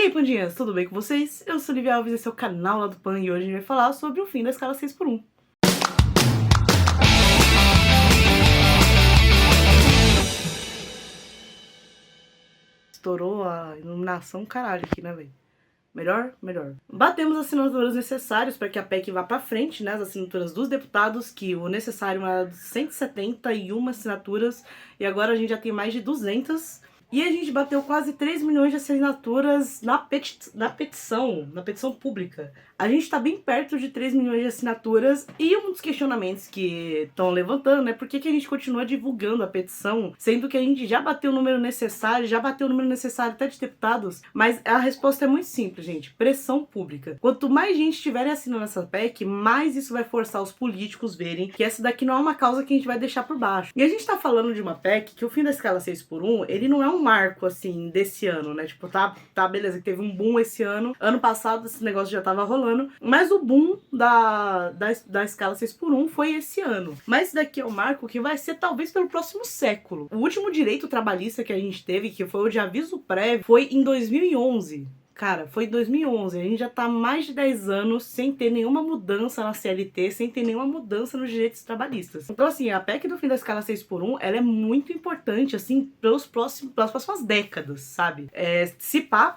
aí, pandinhas, tudo bem com vocês? Eu sou Olivia Alves, esse é o canal lá do Pan e hoje a gente vai falar sobre o fim da escala 6x1. Estourou a iluminação, caralho, aqui, né, velho? Melhor? Melhor. Batemos as assinaturas necessárias para que a PEC vá para frente, né? As assinaturas dos deputados, que o necessário era 171 assinaturas e agora a gente já tem mais de 200. E a gente bateu quase 3 milhões de assinaturas na petição pública. A gente tá bem perto de 3 milhões de assinaturas e um dos questionamentos que estão levantando é por que a gente continua divulgando a petição, sendo que a gente já bateu o número necessário, até de deputados, mas a resposta é muito simples, gente. Pressão pública. Quanto mais gente estiver assinando essa PEC, mais isso vai forçar os políticos verem que essa daqui não é uma causa que a gente vai deixar por baixo. E a gente tá falando de uma PEC que o fim da escala 6x1, ele não é um marco, assim, desse ano, né? Tipo, tá, beleza, que teve um boom esse ano. Ano passado esse negócio já tava rolando, mas o boom da escala 6x1 foi esse ano. Mas esse daqui é o marco que vai ser talvez pelo próximo século. O último direito trabalhista que a gente teve, que foi o de aviso prévio, foi em 2011. Cara, foi em 2011, a gente já tá há mais de 10 anos sem ter nenhuma mudança na CLT, sem ter nenhuma mudança nos direitos trabalhistas. Então, assim, a PEC do fim da escala 6x1, ela é muito importante, assim, pelas próximas décadas, sabe? Se pá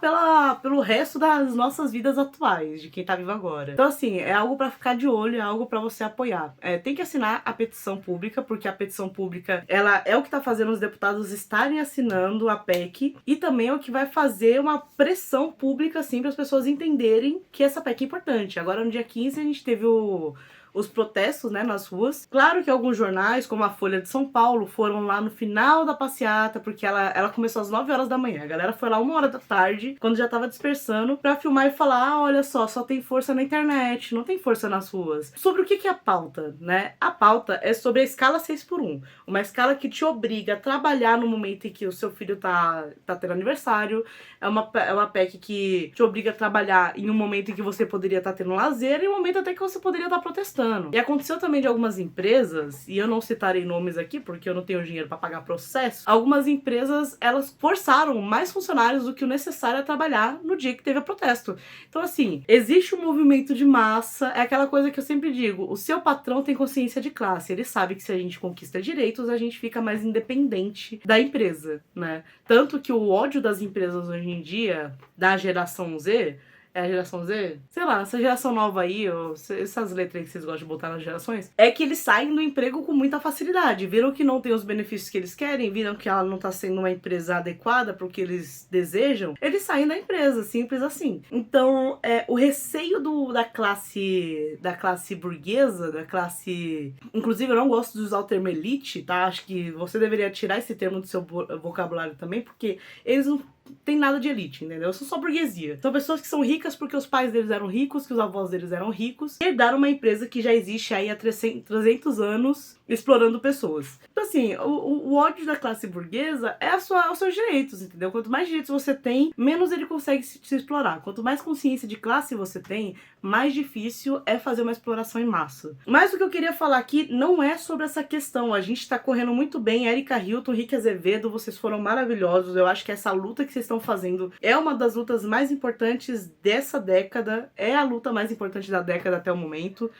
pelo resto das nossas vidas atuais, de quem tá vivo agora. Então, assim, é algo pra ficar de olho, é algo pra você apoiar. Tem que assinar a petição pública, porque a petição pública, ela é o que tá fazendo os deputados estarem assinando a PEC, e também é o que vai fazer uma pressão pública, assim, para as pessoas entenderem que essa PEC é importante. Agora, no dia 15, a gente teve os protestos, né, nas ruas. Claro que alguns jornais, como a Folha de São Paulo, foram lá no final da passeata, porque ela começou às 9 horas da manhã. A galera foi lá 1 hora da tarde, quando já tava dispersando, pra filmar e falar, olha só tem força na internet, não tem força nas ruas. Sobre o que é a pauta, né? A pauta é sobre a escala 6x1. Uma escala que te obriga a trabalhar no momento em que o seu filho tá tendo aniversário. É uma PEC que te obriga a trabalhar em um momento em que você poderia estar tendo lazer e um momento até que você poderia estar protestando. E aconteceu também de algumas empresas, e eu não citarei nomes aqui porque eu não tenho dinheiro para pagar processo. Algumas empresas, elas forçaram mais funcionários do que o necessário a trabalhar no dia que teve a protesto. Então, assim, existe um movimento de massa, é aquela coisa que eu sempre digo, o seu patrão tem consciência de classe, ele sabe que se a gente conquista direitos, a gente fica mais independente da empresa, né? Tanto que o ódio das empresas hoje em dia, da geração Z, é a geração Z? Sei lá, essa geração nova aí, ou essas letras aí que vocês gostam de botar nas gerações, é que eles saem do emprego com muita facilidade. Viram que não tem os benefícios que eles querem, viram que ela não tá sendo uma empresa adequada para o que eles desejam, eles saem da empresa, simples assim. Então, o receio da classe burguesa, da classe... Inclusive, eu não gosto de usar o termo elite, tá? Acho que você deveria tirar esse termo do seu vocabulário também, porque eles não tem nada de elite, entendeu? São só burguesia. São pessoas que são ricas porque os pais deles eram ricos, que os avós deles eram ricos, e herdaram uma empresa que já existe aí há 300 anos explorando pessoas. Então, assim, o ódio da classe burguesa é os seus direitos, entendeu? Quanto mais direitos você tem, menos ele consegue se explorar. Quanto mais consciência de classe você tem, mais difícil é fazer uma exploração em massa. Mas o que eu queria falar aqui não é sobre essa questão. A gente tá correndo muito bem. Erika Hilton, Rick Azevedo, vocês foram maravilhosos. Eu acho que essa luta que vocês estão fazendo é uma das lutas mais importantes dessa década. É a luta mais importante da década até o momento.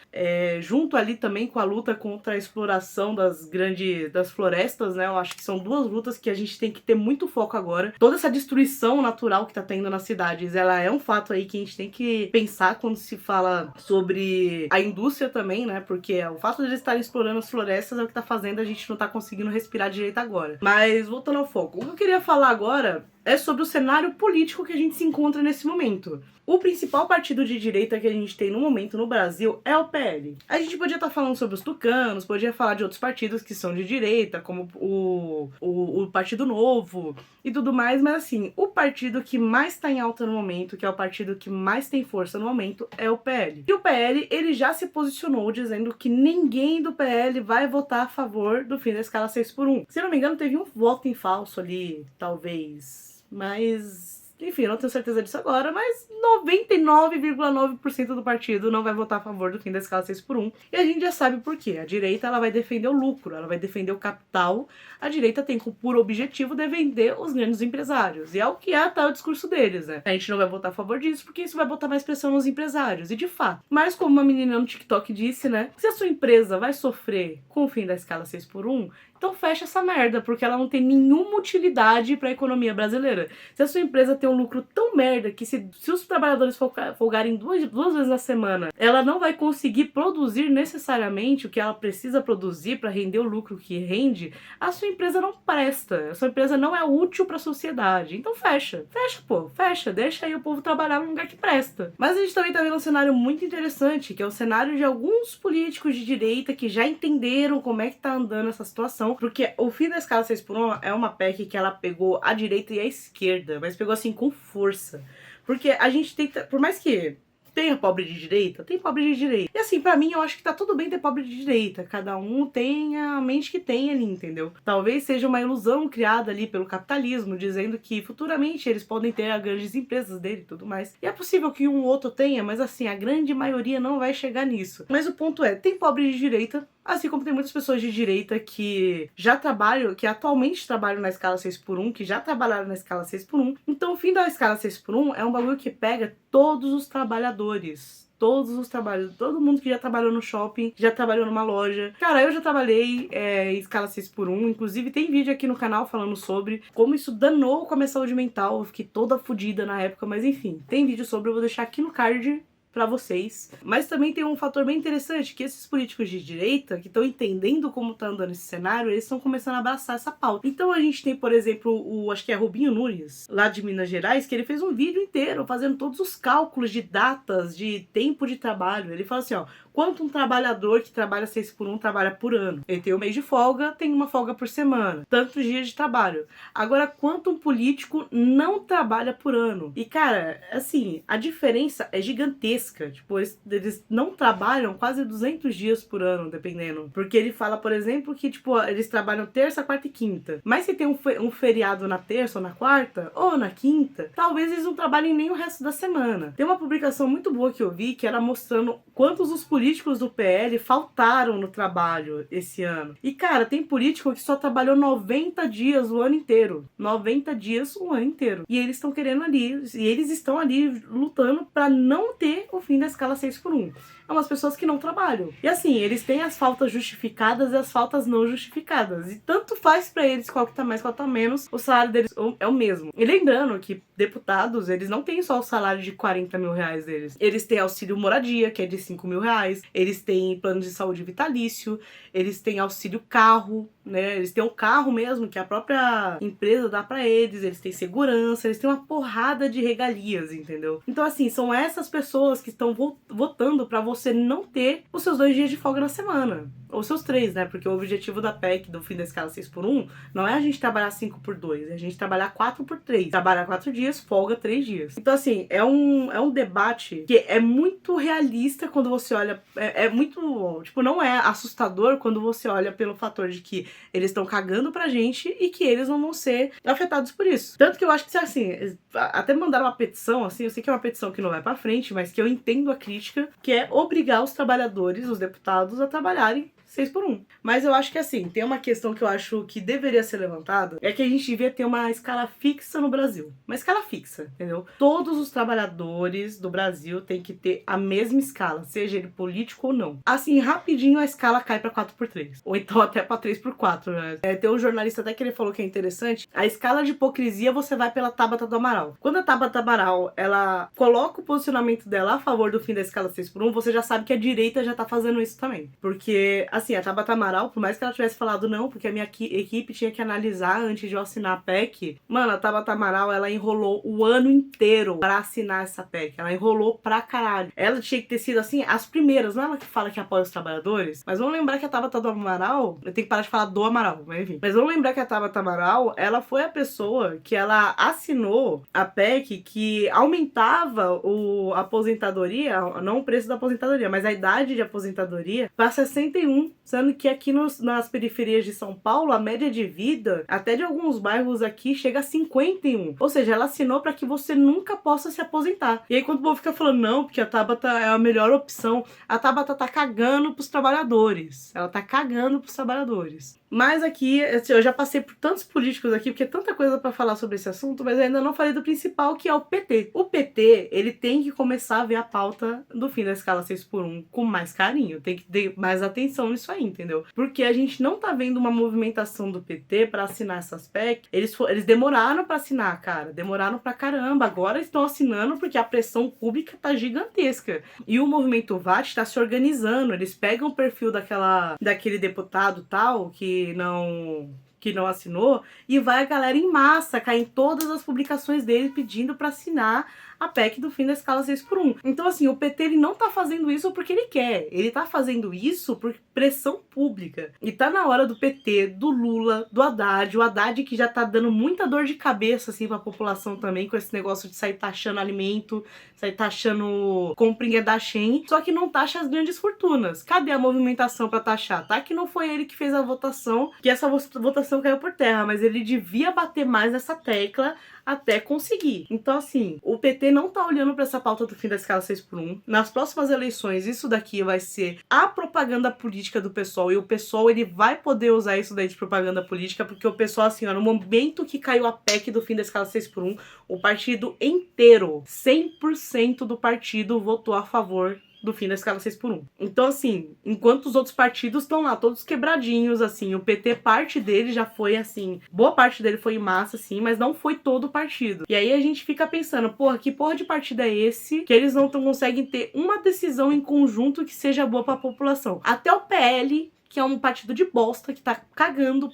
Junto ali também com a luta contra a exploração das florestas, né? Eu acho que são duas lutas que a gente tem que ter muito foco agora. Toda essa destruição natural que tá tendo nas cidades, ela é um fato aí que a gente tem que pensar quando se fala sobre a indústria também, né? Porque o fato de eles estarem explorando as florestas é o que tá fazendo a gente não tá conseguindo respirar direito agora. Mas voltando ao foco, o que eu queria falar agora é sobre o cenário político que a gente se encontra nesse momento. O principal partido de direita que a gente tem no momento no Brasil é o PL. A gente podia estar falando sobre os tucanos, podia falar de outros partidos que são de direita, como o Partido Novo e tudo mais, mas assim, o partido que mais está em alta no momento, que é o partido que mais tem força no momento, é o PL. E o PL, ele já se posicionou dizendo que ninguém do PL vai votar a favor do fim da escala 6x1. Se não me engano, teve um voto em falso ali, talvez, mas Enfim, eu não tenho certeza disso agora, mas 99,9% do partido não vai votar a favor do fim da escala 6x1. E a gente já sabe por quê. A direita, ela vai defender o lucro, ela vai defender o capital. A direita tem por objetivo defender os grandes empresários. E é o que é até o discurso deles, né? A gente não vai votar a favor disso porque isso vai botar mais pressão nos empresários. E de fato. Mas como uma menina no TikTok disse, né? Se a sua empresa vai sofrer com o fim da escala 6x1, então fecha essa merda, porque ela não tem nenhuma utilidade para a economia brasileira. Se a sua empresa tem um lucro tão merda que se os trabalhadores folgarem duas vezes na semana, ela não vai conseguir produzir necessariamente o que ela precisa produzir para render o lucro que rende, a sua empresa não presta. A sua empresa não é útil para a sociedade. Então fecha. Fecha, pô. Fecha. Deixa aí o povo trabalhar num lugar que presta. Mas a gente também tá vendo um cenário muito interessante, que é o cenário de alguns políticos de direita que já entenderam como é que tá andando essa situação. Porque o fim da escala 6x1 é uma PEC que ela pegou a direita e a esquerda, mas pegou assim com força. Porque a gente tenta, por mais que tenha pobre de direita, tem pobre de direita. E assim, pra mim, eu acho que tá tudo bem ter pobre de direita. Cada um tem a mente que tem ali, entendeu? Talvez seja uma ilusão criada ali pelo capitalismo, dizendo que futuramente eles podem ter as grandes empresas dele e tudo mais. E é possível que um ou outro tenha, mas assim, a grande maioria não vai chegar nisso. Mas o ponto é, tem pobre de direita, assim como tem muitas pessoas de direita que já trabalham, que atualmente trabalham na escala 6x1, que já trabalharam na escala 6x1. Então o fim da escala 6x1 é um bagulho que pega todos os trabalhadores. Todos os trabalhos, todo mundo que já trabalhou no shopping, já trabalhou numa loja. Cara, eu já trabalhei em escala 6x1, inclusive tem vídeo aqui no canal falando sobre como isso danou com a minha saúde mental. Eu fiquei toda fodida na época, mas enfim, tem vídeo sobre, eu vou deixar aqui no card pra vocês. Mas também tem um fator bem interessante, que esses políticos de direita, que estão entendendo como tá andando esse cenário, eles estão começando a abraçar essa pauta. Então a gente tem, por exemplo, acho que é Rubinho Nunes, lá de Minas Gerais, que ele fez um vídeo inteiro fazendo todos os cálculos de datas, de tempo de trabalho. Ele fala assim, ó, quanto um trabalhador que trabalha 6x1 trabalha por ano. Ele tem um mês de folga, tem uma folga por semana. Tantos dias de trabalho. Agora, quanto um político não trabalha por ano. E, cara, assim, a diferença é gigantesca. Tipo, eles não trabalham quase 200 dias por ano, dependendo. Porque ele fala, por exemplo, que, tipo, eles trabalham terça, quarta e quinta. Mas se tem um feriado na terça ou na quarta, ou na quinta, talvez eles não trabalhem nem o resto da semana. Tem uma publicação muito boa que eu vi, que era mostrando quantos os políticos do PL faltaram no trabalho esse ano. E, cara, tem político que só trabalhou 90 dias o ano inteiro. 90 dias o ano inteiro. E eles estão querendo ali, e eles estão ali lutando pra não ter o fim da escala 6x1. É umas pessoas que não trabalham. E assim, eles têm as faltas justificadas e as faltas não justificadas. E tanto faz pra eles qual que tá mais, qual que tá menos, o salário deles é o mesmo. E lembrando que deputados, eles não têm só o salário de 40 mil reais deles. Eles têm auxílio moradia, que é de 5 mil reais. Eles têm plano de saúde vitalício. Eles têm auxílio carro, né? Eles têm o carro mesmo, que a própria empresa dá pra eles. Eles têm segurança, eles têm uma porrada de regalias, entendeu? Então assim, são essas pessoas que estão votando pra você não ter os seus 2 dias de folga na semana. Ou seus 3, né? Porque o objetivo da PEC, do fim da escala 6x1, não é a gente trabalhar 5x2, é a gente trabalhar 4x3. Trabalhar 4 dias, folga 3 dias. Então, assim, é um debate que é muito realista quando você olha. É muito. Tipo, não é assustador quando você olha pelo fator de que eles estão cagando pra gente e que eles não vão ser afetados por isso. Tanto que eu acho que, assim, até mandaram uma petição, assim, eu sei que é uma petição que não vai pra frente, mas que eu entendo a crítica, que é obrigar os trabalhadores, os deputados, a trabalharem 6x1. Mas eu acho que assim, tem uma questão que eu acho que deveria ser levantada, é que a gente devia ter uma escala fixa no Brasil. Uma escala fixa, entendeu? Todos os trabalhadores do Brasil têm que ter a mesma escala, seja ele político ou não. Assim, rapidinho a escala cai pra 4x3. Ou então até pra 3x4, né? Tem um jornalista até que ele falou que é interessante, a escala de hipocrisia você vai pela Tabata do Amaral. Quando a Tabata do Amaral, ela coloca o posicionamento dela a favor do fim da escala 6x1, você já sabe que a direita já tá fazendo isso também. Porque assim, a Tabata Amaral, por mais que ela tivesse falado não, porque a minha equipe tinha que analisar antes de eu assinar a PEC, mano, a Tabata Amaral, ela enrolou o ano inteiro pra assinar essa PEC. Ela enrolou pra caralho. Ela tinha que ter sido, assim, as primeiras. Não é ela que fala que apoia os trabalhadores, mas vamos lembrar que a Tabata do Amaral, eu tenho que parar de falar do Amaral, mas enfim. Mas vamos lembrar que a Tabata Amaral, ela foi a pessoa que ela assinou a PEC que aumentava a aposentadoria, não o preço da aposentadoria, mas a idade de aposentadoria pra 61 1, sendo que aqui nas periferias de São Paulo, a média de vida, até de alguns bairros aqui, chega a 51. Ou seja, ela assinou para que você nunca possa se aposentar. E aí quando o povo fica falando, não, porque a Tabata é a melhor opção, a Tabata tá cagando pros trabalhadores. Ela tá cagando pros trabalhadores. Mas aqui, eu já passei por tantos políticos aqui, porque é tanta coisa pra falar sobre esse assunto, mas eu ainda não falei do principal, que é o PT. O PT, ele tem que começar a ver a pauta do fim da escala 6x1 com mais carinho, tem que ter mais atenção nisso aí, entendeu? Porque a gente não tá vendo uma movimentação do PT pra assinar essas PEC. Eles demoraram pra assinar, cara, demoraram pra caramba, agora estão assinando porque a pressão pública tá gigantesca. E o movimento VAT tá se organizando, eles pegam o perfil daquele deputado tal, que não assinou, e vai a galera em massa cair em todas as publicações dele pedindo para assinar a PEC do fim da escala 6x1. Então, assim, o PT ele não tá fazendo isso porque ele quer. Ele tá fazendo isso por pressão pública. E tá na hora do PT, do Lula, do Haddad. O Haddad que já tá dando muita dor de cabeça, assim, pra população também, com esse negócio de sair taxando alimento, sair taxando comprinha da Shein, só que não taxa as grandes fortunas. Cadê a movimentação pra taxar? Tá que não foi ele que fez a votação, que essa votação caiu por terra, mas ele devia bater mais nessa tecla até conseguir. Então, assim, o PT não tá olhando pra essa pauta do fim da escala 6x1. Nas próximas eleições, isso daqui vai ser a propaganda política do PSOL, e o PSOL, ele vai poder usar isso daí de propaganda política, porque o PSOL, assim, ó, no momento que caiu a PEC do fim da escala 6x1, o partido inteiro, 100% do partido votou a favor do fim da escala 6x1. Então, assim, enquanto os outros partidos estão lá, todos quebradinhos, assim, o PT, parte dele já foi, assim, boa parte dele foi em massa, assim, mas não foi todo o partido. E aí a gente fica pensando, porra, que porra de partido é esse que eles não conseguem ter uma decisão em conjunto que seja boa pra população? Até o PL, que é um partido de bosta, que tá cagando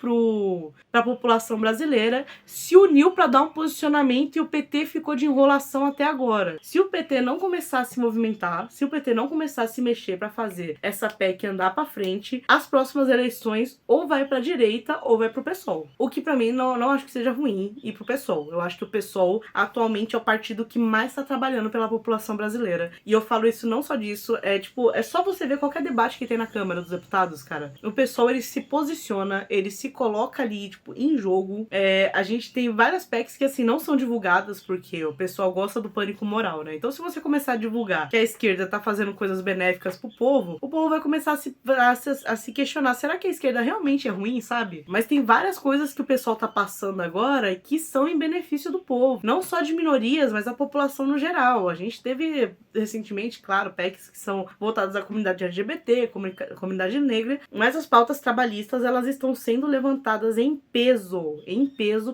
pra população brasileira, se uniu pra dar um posicionamento e o PT ficou de enrolação até agora. Se o PT não começar a se movimentar, se o PT não começar a se mexer pra fazer essa PEC andar pra frente, as próximas eleições ou vai pra direita ou vai pro PSOL. O que pra mim não acho que seja ruim ir pro PSOL. Eu acho que o PSOL atualmente é o partido que mais tá trabalhando pela população brasileira. E eu falo isso não só disso, é só você ver qualquer debate que tem na Câmara dos Deputados, cara. O pessoal, ele se posiciona, ele se coloca ali, tipo, em jogo. A gente tem várias PECs que, assim, não são divulgadas porque o pessoal gosta do pânico moral, né? Então, se você começar a divulgar que a esquerda tá fazendo coisas benéficas pro povo, o povo vai começar a se questionar, será que a esquerda realmente é ruim, sabe? Mas tem várias coisas que o pessoal tá passando agora que são em benefício do povo. Não só de minorias, mas da população no geral. A gente teve, recentemente, claro, PECs que são voltadas à comunidade LGBT, comunidade negra, mas as pautas trabalhistas, elas estão sendo levantadas em peso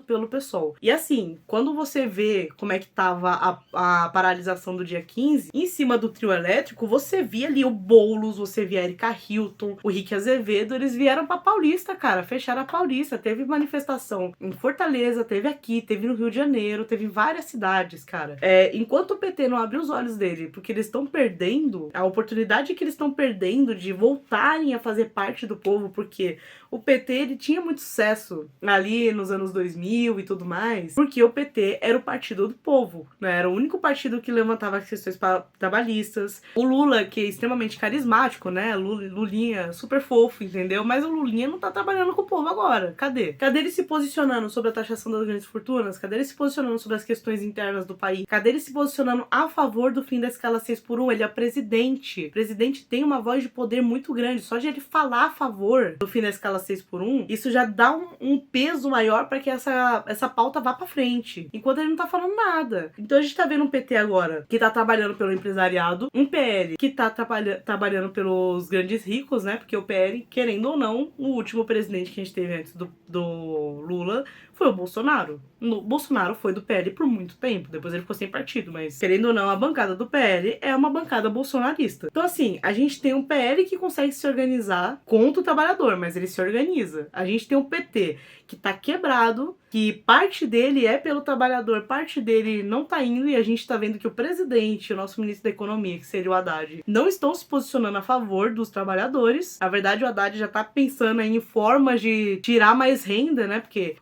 pelo PSOL. E assim, quando você vê como é que tava a paralisação do dia 15, em cima do trio elétrico, você via ali o Boulos, você via a Erika Hilton, o Rick Azevedo, eles vieram pra Paulista, cara, fecharam a Paulista, teve manifestação em Fortaleza, teve aqui, teve no Rio de Janeiro, teve em várias cidades, cara. Enquanto o PT não abriu os olhos dele, porque eles estão perdendo, a oportunidade que eles estão perdendo de voltarem a fazer parte do povo, porque o PT, ele tinha muito sucesso ali nos anos 2000 e tudo mais, porque o PT era o partido do povo, né? Era o único partido que levantava as questões trabalhistas. O Lula, que é extremamente carismático, né? Lulinha, super fofo, entendeu? Mas o Lulinha não tá trabalhando com o povo agora. Cadê? Cadê ele se posicionando sobre a taxação das grandes fortunas? Cadê ele se posicionando sobre as questões internas do país? Cadê ele se posicionando a favor do fim da escala 6x1? Ele é presidente. O presidente tem uma voz de poder muito grande. Só de ele falar a favor do fim da escala 6x1, isso já dá um peso maior para que essa pauta vá para frente. Enquanto ele não tá falando nada. Então a gente tá vendo um PT agora que tá trabalhando pelo empresariado, um PL que tá trabalhando pelos grandes ricos, né? Porque o PL, querendo ou não, o último presidente que a gente teve antes do Lula foi o Bolsonaro. O Bolsonaro foi do PL por muito tempo, depois ele ficou sem partido, mas querendo ou não, a bancada do PL é uma bancada bolsonarista. Então assim, a gente tem um PL que consegue se organizar contra o trabalhador, mas ele se organiza. A gente tem um PT que tá quebrado, que parte dele é pelo trabalhador, parte dele não tá indo, e a gente tá vendo que o presidente, o nosso ministro da economia, que seria o Haddad, não estão se posicionando a favor dos trabalhadores. Na verdade, o Haddad já tá pensando em formas de tirar mais renda, né? Porque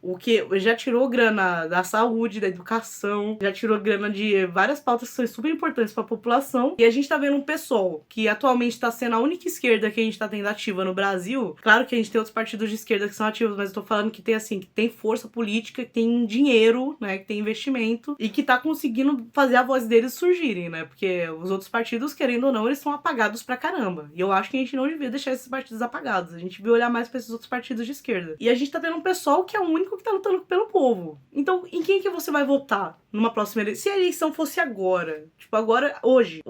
já tirou grana da saúde, da educação, já tirou grana de várias pautas que são super importantes pra população. E a gente tá vendo um PSOL que atualmente tá sendo a única esquerda que a gente tá tendo ativa no Brasil, claro que a gente tem outros partidos de esquerda que são ativos, mas eu tô falando que tem assim, que tem força política, que tem dinheiro, né, que tem investimento e que tá conseguindo fazer a voz deles surgirem, né? Porque os outros partidos, querendo ou não, eles são apagados pra caramba. E eu acho que a gente não devia deixar esses partidos apagados. A gente devia olhar mais pra esses outros partidos de esquerda. E a gente tá tendo um pessoal que é o único que tá lutando pelo povo. Então, em quem que você vai votar numa próxima eleição? Se a eleição fosse agora, tipo agora, hoje,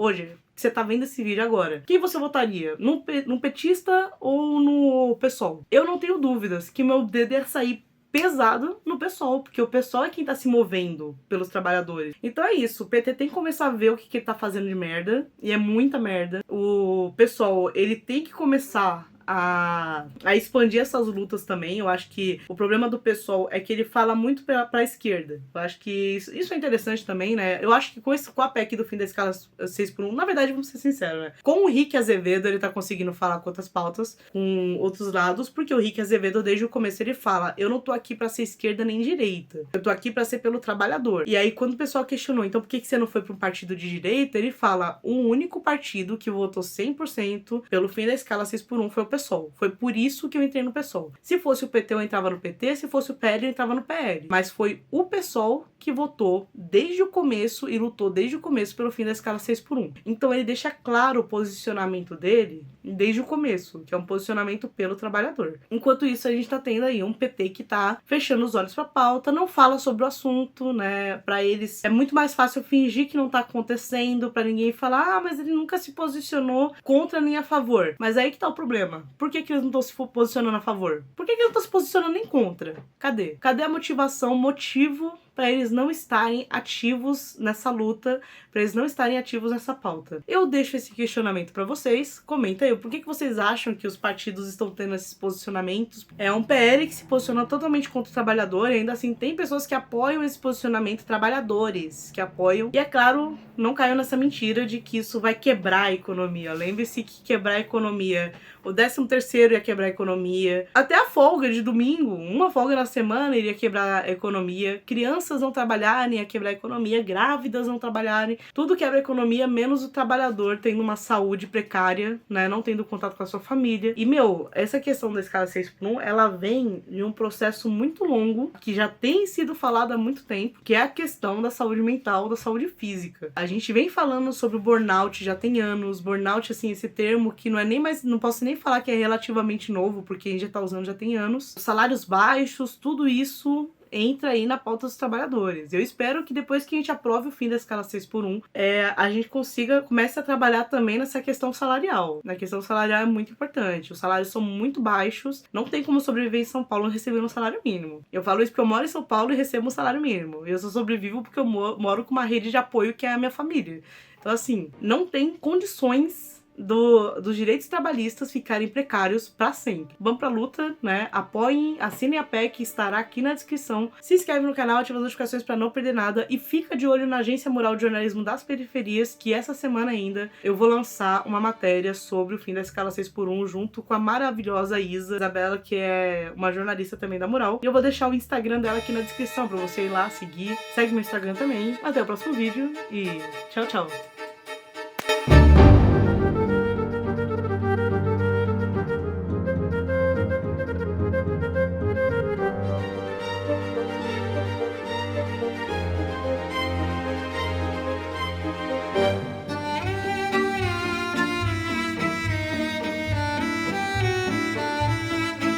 que você tá vendo esse vídeo agora, quem você votaria? Num petista ou no PSOL? Eu não tenho dúvidas que meu dedo ia sair pesado no PSOL, porque o PSOL é quem tá se movendo pelos trabalhadores. Então é isso, o PT tem que começar a ver o que ele tá fazendo de merda, e é muita merda. O PSOL, ele tem que começar a expandir essas lutas também. Eu acho que o problema do pessoal é que ele fala muito pra esquerda. Eu acho que isso é interessante também, né? Eu acho que com a PEC do fim da escala 6x1, na verdade, vamos ser sinceros, né? Com o Rick Azevedo, ele tá conseguindo falar com outras pautas, com outros lados, porque o Rick Azevedo, desde o começo, ele fala: eu não tô aqui pra ser esquerda nem direita. Eu tô aqui pra ser pelo trabalhador. E aí, quando o pessoal questionou, então por que você não foi pra um partido de direita? Ele fala: o único partido que votou 100% pelo fim da escala 6x1 foi o PSOL. Foi por isso que eu entrei no PSOL. Se fosse o PT, eu entrava no PT. Se fosse o PL, eu entrava no PL. Mas foi o PSOL que votou desde o começo e lutou desde o começo pelo fim da escala 6x1. Então ele deixa claro o posicionamento dele desde o começo, que é um posicionamento pelo trabalhador. Enquanto isso, a gente tá tendo aí um PT que tá fechando os olhos pra pauta, não fala sobre o assunto, né? Pra eles é muito mais fácil fingir que não tá acontecendo, pra ninguém falar: ah, mas ele nunca se posicionou contra nem a favor. Mas aí que tá o problema. Por que eles não estão se posicionando a favor? Por que eles não estão se posicionando nem contra? Cadê? Cadê a motivação, motivo para eles não estarem ativos nessa luta, para eles não estarem ativos nessa pauta? Eu deixo esse questionamento para vocês. Comenta aí, por que vocês acham que os partidos estão tendo esses posicionamentos? É um PL que se posiciona totalmente contra o trabalhador, e ainda assim tem pessoas que apoiam esse posicionamento, trabalhadores que apoiam. E é claro, não caiam nessa mentira de que isso vai quebrar a economia. Lembre-se que quebrar a economia, o 13º ia quebrar a economia, até a folga de domingo, uma folga na semana iria quebrar a economia, crianças não trabalharem ia quebrar a economia, grávidas não trabalharem, tudo quebra a economia, menos o trabalhador tendo uma saúde precária, né, não tendo contato com a sua família. E, essa questão da escala 6x1, ela vem de um processo muito longo, que já tem sido falado há muito tempo, que é a questão da saúde mental, da saúde física. A gente vem falando sobre o burnout já tem anos, burnout, assim, esse termo que não é nem mais, não posso nem falar que é relativamente novo, porque a gente já tá usando já tem anos. Salários baixos, tudo isso entra aí na pauta dos trabalhadores. Eu espero que depois que a gente aprove o fim da escala 6x1, a gente comece a trabalhar também nessa questão salarial. Na questão salarial é muito importante. Os salários são muito baixos, não tem como sobreviver em São Paulo recebendo um salário mínimo. Eu falo isso porque eu moro em São Paulo e recebo um salário mínimo. Eu só sobrevivo porque eu moro com uma rede de apoio que é a minha família. Então, assim, não tem condições dos direitos trabalhistas ficarem precários para sempre. Vamos pra luta, né? Apoiem, assinem a PEC, estará aqui na descrição. Se inscreve no canal, ativa as notificações para não perder nada e fica de olho na Agência Mural de Jornalismo das Periferias, que essa semana ainda eu vou lançar uma matéria sobre o fim da escala 6x1 junto com a maravilhosa Isabela, que é uma jornalista também da Mural. E eu vou deixar o Instagram dela aqui na descrição para você ir lá seguir. Segue meu Instagram também. Até o próximo vídeo e tchau, tchau!